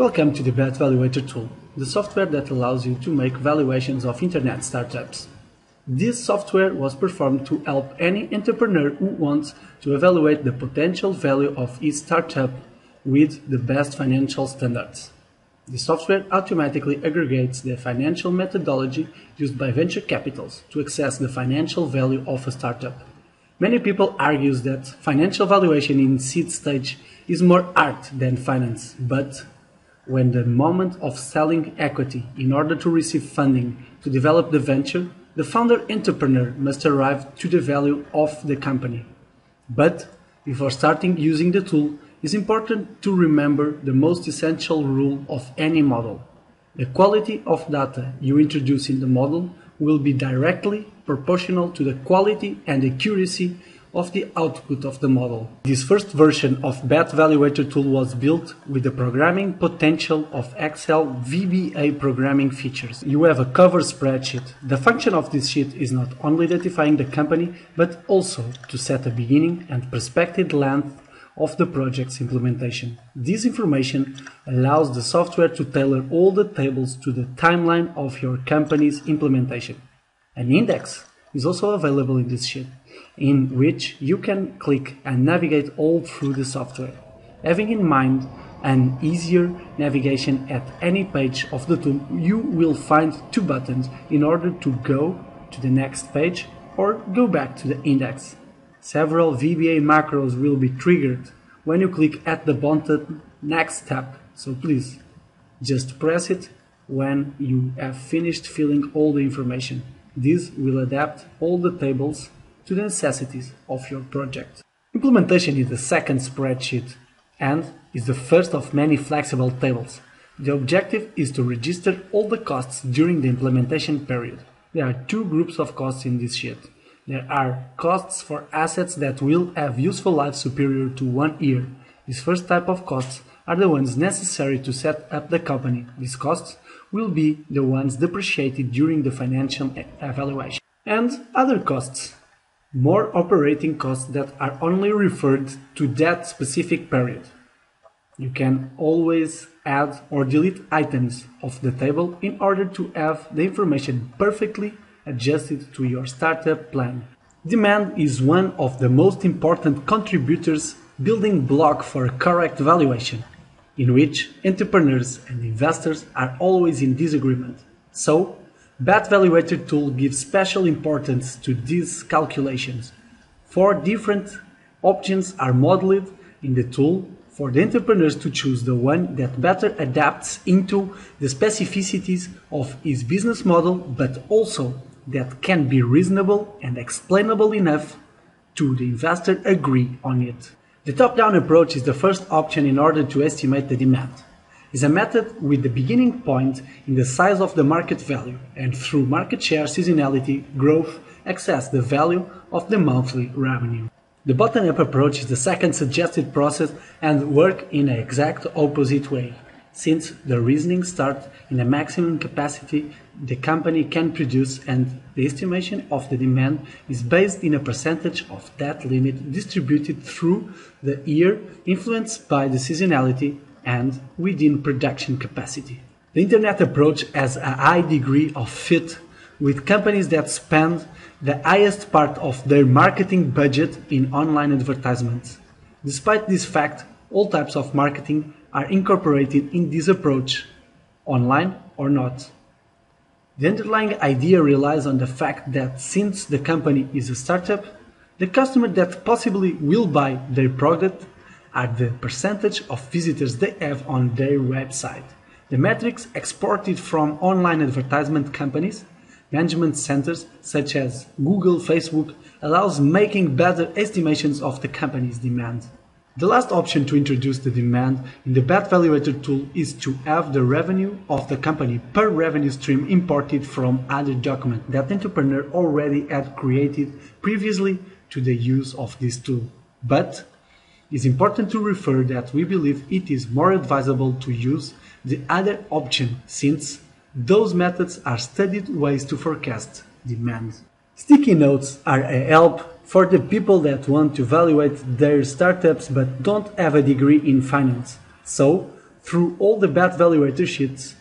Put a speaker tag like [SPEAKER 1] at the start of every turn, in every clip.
[SPEAKER 1] Welcome to the BET VALUATOR tool, the software that allows you to make valuations of internet startups. This software was performed to help any entrepreneur who wants to evaluate the potential value of his startup with the best financial standards. The software automatically aggregates the financial methodology used by venture capitals to assess the financial value of a startup. Many people argue that financial valuation in seed stage is more art than finance, but when the moment of selling equity in order to receive funding to develop the venture, the founder entrepreneur must arrive to the value of the company. But before starting using the tool, it's important to remember the most essential rule of any model. The quality of data you introduce in the model will be directly proportional to the quality and accuracy of the output of the model. This first version of BET VALUATOR tool was built with the programming potential of Excel VBA programming features. You have a cover spreadsheet. The function of this sheet is not only identifying the company, but also to set a beginning and prospective length of the project's implementation. This information allows the software to tailor all the tables to the timeline of your company's implementation. An index is also available in this sheet, in which you can click and navigate all through the software. Having in mind an easier navigation at any page of the tool, you will find two buttons in order to go to the next page or go back to the index. Several VBA macros will be triggered when you click at the button Next Step, so please just press it when you have finished filling all the information. This will adapt all the tables to the necessities of your project. Implementation is the second spreadsheet and is the first of many flexible tables. The objective is to register all the costs during the implementation period. There are two groups of costs in this sheet. There are costs for assets that will have useful life superior to 1 year. This first type of costs are the ones necessary to set up the company. These costs will be the ones depreciated during the financial evaluation. And other costs, more operating costs that are only referred to that specific period. You can always add or delete items of the table in order to have the information perfectly adjusted to your startup plan. Demand is one of the most important contributors building block for a correct valuation, in which entrepreneurs and investors are always in disagreement. So, BET VALUATOR tool gives special importance to these calculations. 4 different options are modeled in the tool for the entrepreneurs to choose the one that better adapts into the specificities of his business model, but also that can be reasonable and explainable enough to the investor agree on it. The top-down approach is the first option in order to estimate the demand. It's a method with the beginning point in the size of the market value, and through market share, seasonality, growth, access the value of the monthly revenue. The bottom-up approach is the second suggested process and work in an exact opposite way. Since the reasoning starts in a maximum capacity the company can produce and the estimation of the demand is based in a percentage of that limit distributed through the year, influenced by the seasonality and within production capacity. The internet approach has a high degree of fit with companies that spend the highest part of their marketing budget in online advertisements. Despite this fact, all types of marketing are incorporated in this approach, online or not. The underlying idea relies on the fact that since the company is a startup, the customer that possibly will buy their product are the percentage of visitors they have on their website. The metrics exported from online advertisement companies, management centers such as Google, Facebook, allows making better estimations of the company's demand. The last option to introduce the demand in the BET VALUATOR tool is to have the revenue of the company per revenue stream imported from other document that the entrepreneur already had created previously to the use of this tool. But it's important to refer that we believe it is more advisable to use the other option since those methods are studied ways to forecast demand. Sticky notes are a help for the people that want to evaluate their startups but don't have a degree in finance. So, through all the BET Valuator sheets,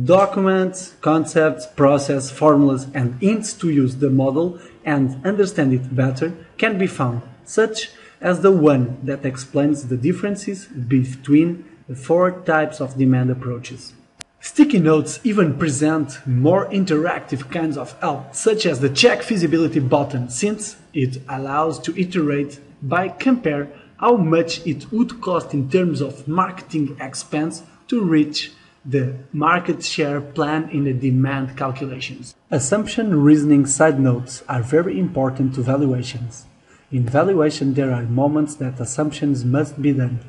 [SPEAKER 1] documents, concepts, process, formulas, and hints to use the model and understand it better can be found, such as the one that explains the differences between the 4 types of demand approaches. Sticky notes even present more interactive kinds of help, such as the check feasibility button, since it allows to iterate by compare how much it would cost in terms of marketing expense to reach the market share plan in the demand calculations. Assumption reasoning side notes are very important to valuations. In valuation, there are moments that assumptions must be done.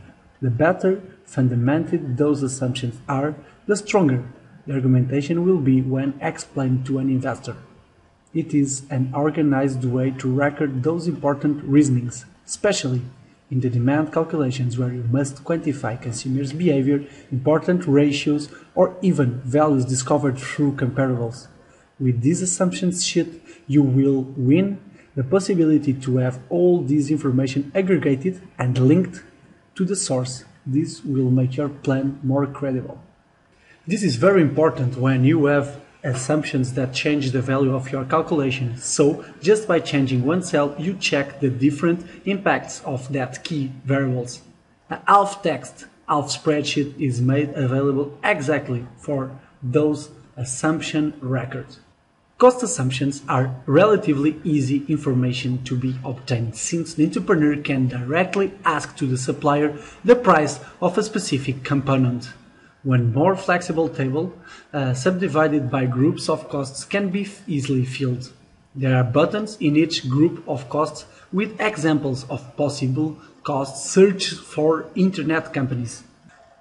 [SPEAKER 1] The better fundamented those assumptions are, the stronger the argumentation will be when explained to an investor. It is an organized way to record those important reasonings, especially in the demand calculations where you must quantify consumers' behavior, important ratios, or even values discovered through comparables. With this assumptions sheet, you will win the possibility to have all this information aggregated and linked to the source. This will make your plan more credible. This is very important when you have assumptions that change the value of your calculation. So, just by changing one cell, you check the different impacts of that key variables. A half text, half spreadsheet is made available exactly for those assumption records. Cost assumptions are relatively easy information to be obtained, since the entrepreneur can directly ask to the supplier the price of a specific component. One more flexible table, subdivided by groups of costs, can be easily filled. There are buttons in each group of costs with examples of possible costs searched for internet companies.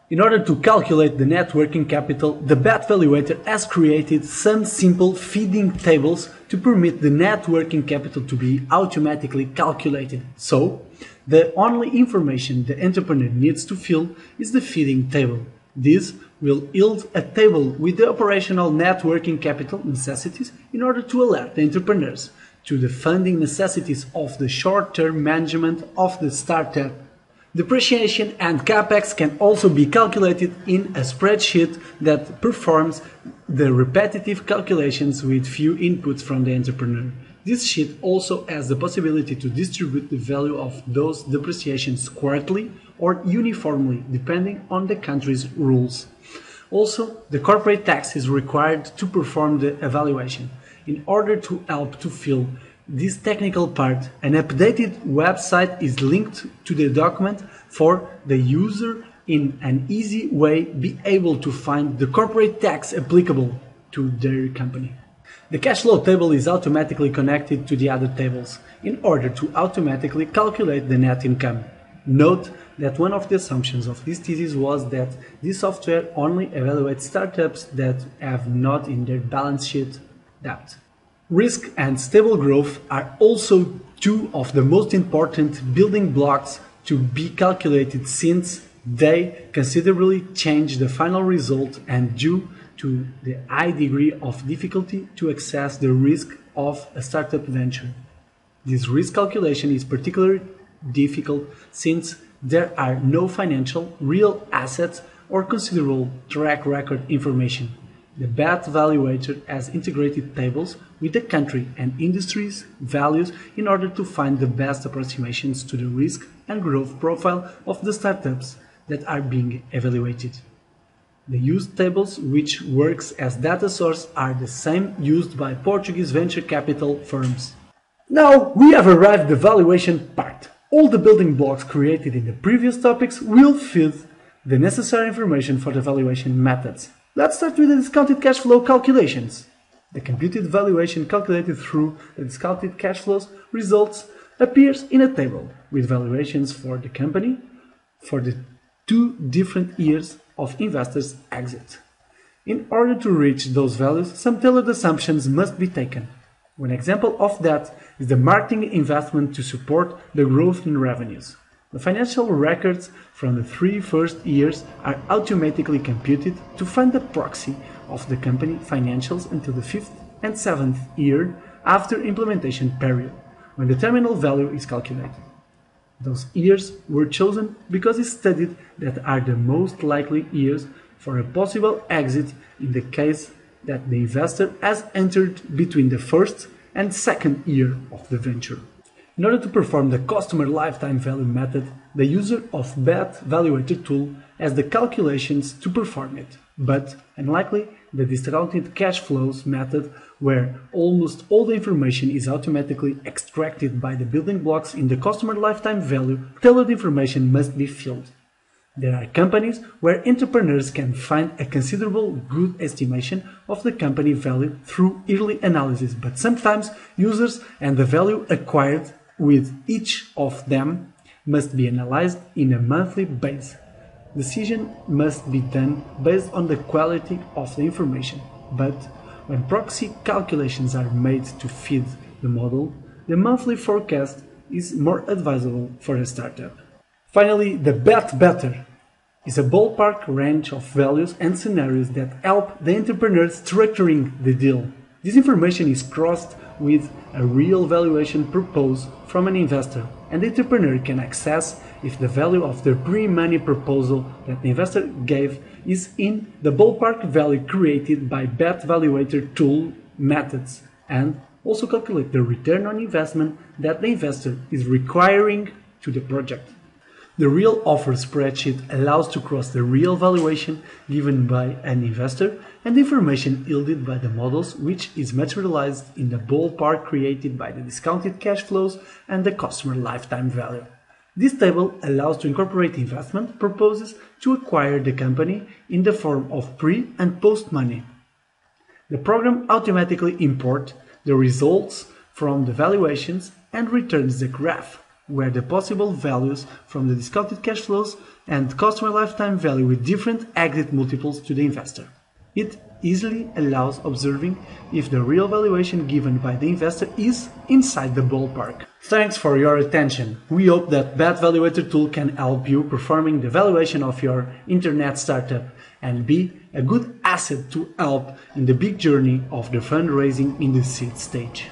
[SPEAKER 1] In order to calculate the net working capital, the BET Valuator has created some simple feeding tables to permit the net working capital to be automatically calculated. So, the only information the entrepreneur needs to fill is the feeding table. This will yield a table with the operational net working capital necessities in order to alert the entrepreneurs to the funding necessities of the short-term management of the startup. Depreciation and capex can also be calculated in a spreadsheet that performs the repetitive calculations with few inputs from the entrepreneur. This sheet also has the possibility to distribute the value of those depreciations quarterly or uniformly, depending on the country's rules. Also, the corporate tax is required to perform the evaluation. In order to help to fill this technical part, an updated website is linked to the document for the user in an easy way be able to find the corporate tax applicable to their company. The cash flow table is automatically connected to the other tables in order to automatically calculate the net income. Note that one of the assumptions of this thesis was that this software only evaluates startups that have not in their balance sheet debt. Risk and stable growth are also two of the most important building blocks to be calculated, since they considerably change the final result and due to the high degree of difficulty to assess the risk of a startup venture. This risk calculation is particularly difficult since there are no financial, real assets or considerable track record information. The BET Valuator has integrated tables with the country and industry's values in order to find the best approximations to the risk and growth profile of the startups that are being evaluated. The used tables, which works as data source, are the same used by Portuguese venture capital firms. Now we have arrived at the valuation part. All the building blocks created in the previous topics will feed the necessary information for the valuation methods. Let's start with the discounted cash flow calculations. The computed valuation calculated through the discounted cash flows results appears in a table with valuations for the company for the 2 different years of investors' exit. In order to reach those values, some tailored assumptions must be taken. One example of that is the marketing investment to support the growth in revenues. The financial records from the 3 first years are automatically computed to find the proxy of the company financials until the 5th and 7th year after implementation period, when the terminal value is calculated. Those years were chosen because it studied that are the most likely years for a possible exit in the case that the investor has entered between the first and second year of the venture. In order to perform the customer lifetime value method, the user of BET VALUATOR tool has the calculations to perform it, but unlikely the discounted cash flows method, where almost all the information is automatically extracted by the building blocks in the customer lifetime value, tailored information must be filled. There are companies where entrepreneurs can find a considerable good estimation of the company value through early analysis, but sometimes users and the value acquired with each of them must be analyzed in a monthly basis. Decision must be done based on the quality of the information, but when proxy calculations are made to feed the model, the monthly forecast is more advisable for a startup. Finally, the Bet Better is a ballpark range of values and scenarios that help the entrepreneur structuring the deal. This information is crossed with a real valuation proposed from an investor, and the entrepreneur can access if the value of the pre-money proposal that the investor gave is in the ballpark value created by BET VALUATOR tool methods, and also calculate the return on investment that the investor is requiring to the project. The real offer spreadsheet allows to cross the real valuation given by an investor and the information yielded by the models, which is materialized in the ballpark created by the discounted cash flows and the customer lifetime value. This table allows to incorporate investment proposals to acquire the company in the form of pre- and post-money. The program automatically imports the results from the valuations and returns the graph where the possible values from the discounted cash flows and customer lifetime value with different exit multiples to the investor. It easily allows observing if the real valuation given by the investor is inside the ballpark. Thanks for your attention. We hope that BET VALUATOR tool can help you performing the valuation of your internet startup and be a good asset to help in the big journey of the fundraising in the seed stage.